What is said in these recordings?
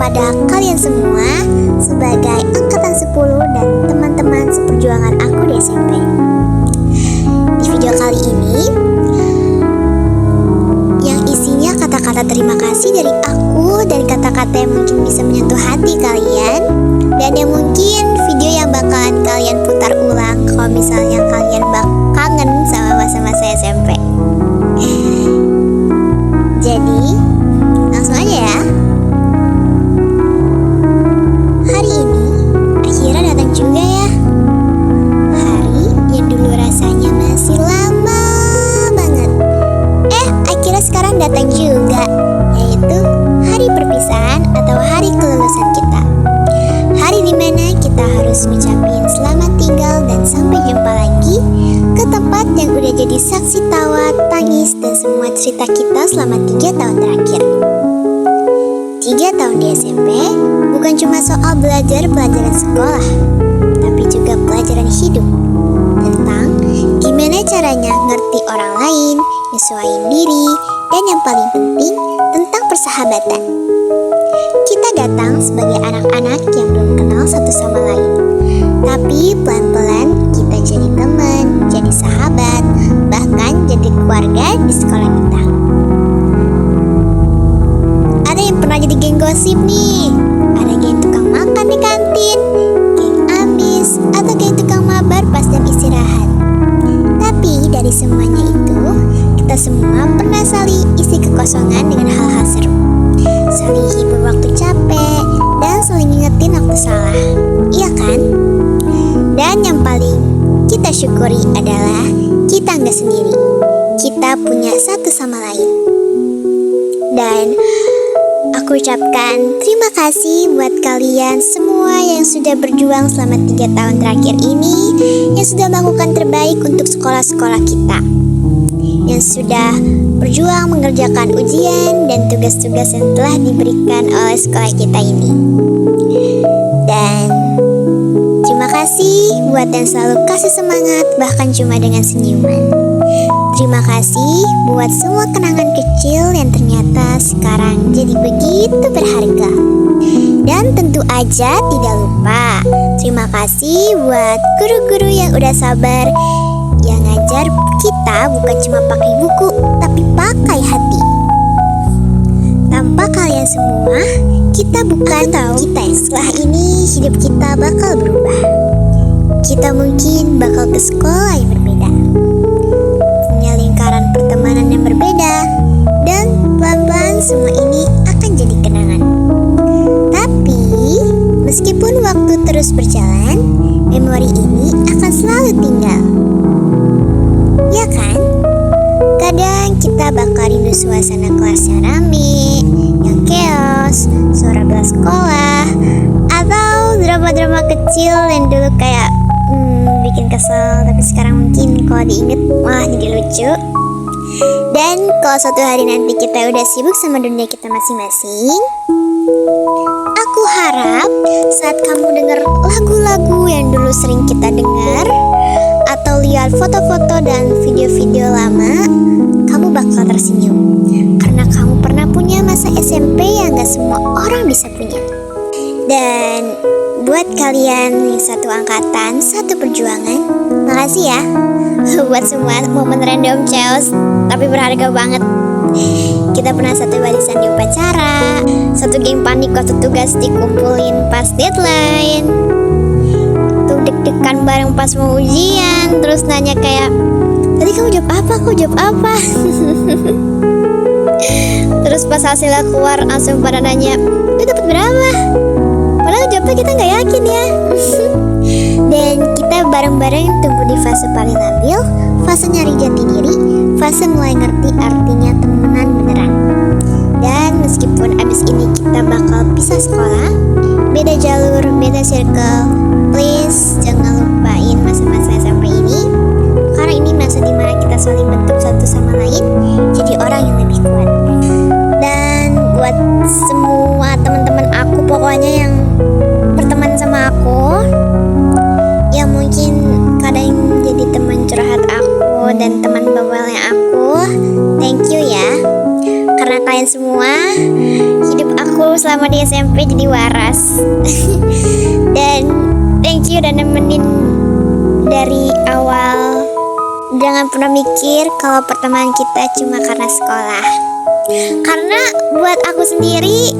kepada kalian semua sebagai angkatan 10 dan teman-teman seperjuangan aku di SMP. Di video kali ini yang isinya kata-kata terima kasih dari aku dan kata-kata yang mungkin bisa menyentuh hati kalian, dan yang mungkin video yang bakalan kalian putar ulang kalau misalnya kalian kangen sama masa-masa SMP. Jadi langsung aja ya. Hari ini akhirnya datang juga ya. Hari yang dulu rasanya masih lama banget, akhirnya sekarang datang juga, yaitu hari perpisahan atau hari kelulusan kita. Hari dimana kita harus ngucapin selamat tinggal dan sampai jumpa lagi ke tempat yang udah jadi saksi tawa, tangis, dan semua cerita kita selama 3 tahun terakhir. 3 tahun di SMP bukan cuma soal pelajaran sekolah, tapi juga pelajaran hidup tentang gimana caranya ngerti orang lain, nyesuaiin diri, dan yang paling penting tentang persahabatan. Kita datang sebagai anak-anak yang belum kenal satu sama lain, tapi pelan-pelan kita jadi teman, jadi sahabat, bahkan jadi keluarga di sekolah kita. Ada yang pernah jadi geng gosip nih, ada geng tukang makan di kantin, geng amis, atau geng tukang mabar pas jam istirahat. Tapi dari semuanya itu, kita semua pernah saling isi kekosongan dengan hal-hal seru, saling hibur waktu capek, dan saling ngingetin waktu salah. Iya kan? Dan yang paling kita syukuri adalah kita nggak sendiri. Kita punya satu sama lain. Dan aku ucapkan terima kasih buat kalian semua yang sudah berjuang selama 3 tahun terakhir ini, yang sudah melakukan terbaik untuk sekolah-sekolah kita, yang sudah berjuang mengerjakan ujian dan tugas-tugas yang telah diberikan oleh sekolah kita ini. Dan terima kasih buat yang selalu kasih semangat bahkan cuma dengan senyuman. Terima kasih buat semua kenangan kecil yang ternyata sekarang jadi begitu berharga. Dan tentu aja tidak lupa, terima kasih buat guru-guru yang udah sabar, yang ngajar kita bukan cuma pakai buku, tapi pakai hati. Tanpa kalian semua, kita bukan tahu kita setelah ini hidup kita bakal berubah. Kita mungkin bakal ke sekolah yang berbeda, punya lingkaran pertemanan yang berbeda, dan pelan-pelan semua ini akan jadi kenangan. Tapi meskipun waktu terus berjalan, memori ini akan selalu tinggal. Ya kan? Kadang kita bakal rindu suasana kelas yang rame, yang chaos, suara bel sekolah, atau drama-drama kecil yang dulu kayak bikin kesel, tapi sekarang mungkin kalau diinget malah jadi lucu. Dan kalau suatu hari nanti kita udah sibuk sama dunia kita masing-masing, aku harap saat kamu dengar lagu-lagu yang dulu sering kita dengar, atau lihat foto-foto dan video-video lama, kamu bakal tersenyum. Karena kamu pernah punya masa SMP yang gak semua orang bisa punya. Dan buat kalian yang satu angkatan, satu perjuangan, makasih ya buat semua momen random chaos tapi berharga banget. Kita pernah satu barisan di upacara, satu geng panik waktu tugas dikumpulin pas deadline, tuh deg-degan bareng pas mau ujian, terus nanya kayak, tadi kamu jawab apa, aku jawab apa. Terus pas hasilnya keluar langsung pada nanya, lu dapet berapa? Padahal jawabnya kita gak yakin ya. Dan kita bareng-bareng tumbuh di fase paling labil, fase nyari jati diri, fase mulai ngerti artinya temenan beneran. Dan meskipun abis ini kita bakal pisah sekolah, beda jalur, beda circle, please jangan lupain masa-masa SMP ini, karena ini masa dimana kita saling bentuk satu sama lain jadi orang yang lebih kuat. Dan buat semua teman-teman aku pokoknya yang berteman sama aku, yang mungkin kadang jadi teman curhat aku dan teman bawelnya aku, thank you ya. Karena kalian semua, hidup aku selama selama di SMP jadi waras. Dan thank you udah nemenin dari awal. Jangan pernah mikir kalau pertemanan kita cuma karena sekolah. Karena buat aku sendiri,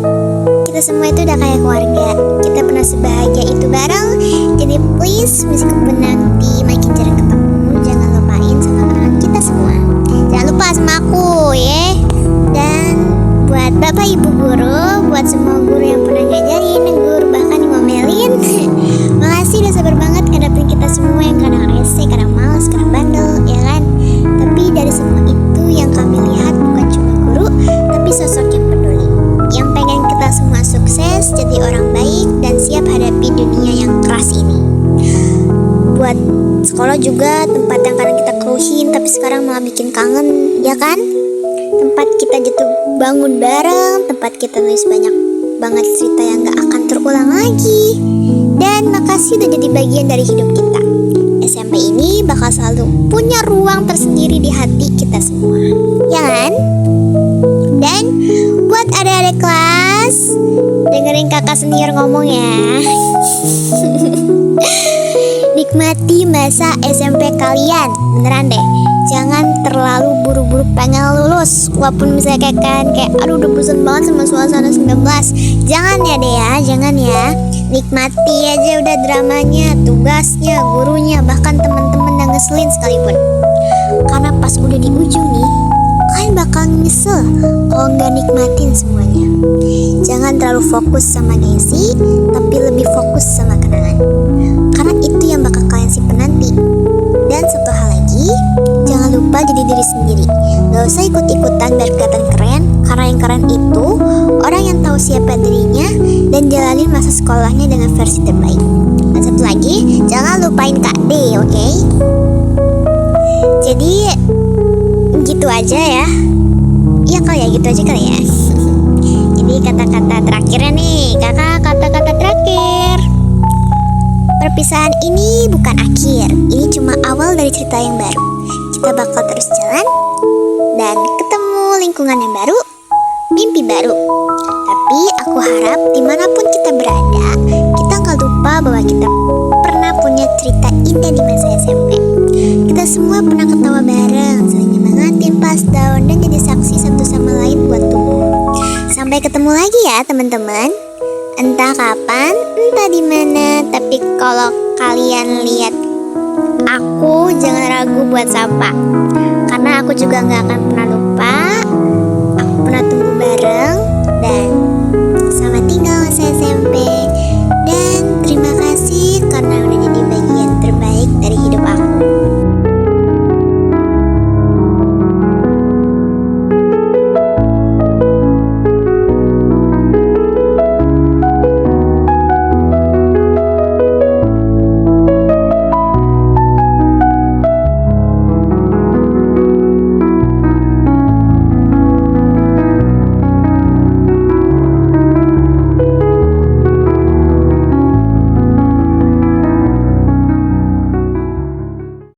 kita semua itu udah kayak keluarga. Kita pernah sebahagia itu bareng. Jadi please, meskipun nanti makin jarang ketemu, jangan lupain sama kenangan kita semua. Jangan lupa sama aku ya. Dan buat bapak ibu guru, buat semua guru yang pernah ngajarin, negur, bahkan ngomelin, makasih udah sabar banget ngadepin kita semua yang kadang rese, kadang malas, kadang bandel, ya kan? Tapi dari semua itu yang kami lihat bukan cuma guru, tapi sosok yang peduli, yang pengen kita semua sukses, jadi orang baik dan siap hadapi dunia yang keras ini. Buat sekolah juga tempat yang kadang kita keruhin tapi sekarang malah bikin kangen, ya kan? Tempat kita jatuh bangun bareng, tempat kita nulis banyak banget cerita yang gak akan terulang lagi. Dan makasih udah jadi bagian dari hidup kita. SMP ini bakal selalu punya ruang tersendiri di hati kita semua, ya kan? Dan buat adik-adik kelas, dengerin kakak senior ngomong ya. Nikmati masa SMP kalian, beneran deh. Jangan terlalu buru-buru pengen lulus. Walaupun misalnya kayak aduh udah bosan banget sama suasana 19. Jangan ya deh ya, jangan ya. Nikmati aja udah dramanya, tugasnya, gurunya, bahkan teman-teman yang ngeselin sekalipun. Karena pas udah di ujung nih, kalian bakal nyesel kalau nggak nikmatin semuanya. Jangan terlalu fokus sama gengsi, tapi lebih fokus sama kenangan. Karena itu yang bakal kalian simpen nanti. Dan satu hal lagi, jangan lupa jadi diri sendiri. Gak usah ikut-ikutan biar kelihatan keren. Karena yang keren itu orang yang tahu siapa dirinya dan jalanin masa sekolahnya dengan versi terbaik. Dan satu lagi, jangan lupain Kak D, oke? Jadi gitu aja ya. Iya kali ya, gitu aja kali ya. Jadi kata-kata terakhirnya nih, kakak, kata-kata terakhir. Perpisahan ini bukan akhir, ini cuma awal dari cerita yang baru. Kita bakal terus jalan dan ketemu lingkungan yang baru, mimpi baru. Tapi aku harap dimanapun kita berada, kita gak lupa bahwa kita pernah punya cerita indah di masa SMP. Kita semua pernah ketawa bareng, saling nyemangatin pas down, dan jadi saksi satu sama lain buat tumbuh. Sampai ketemu lagi ya teman-teman. Entah kapan, entah di mana, tapi kalau kalian lihat aku, jangan ragu buat sapa. Karena aku juga gak akan pernah lupa. Aku pernah tumbuh bareng. Dan selamat tinggal masa SMA.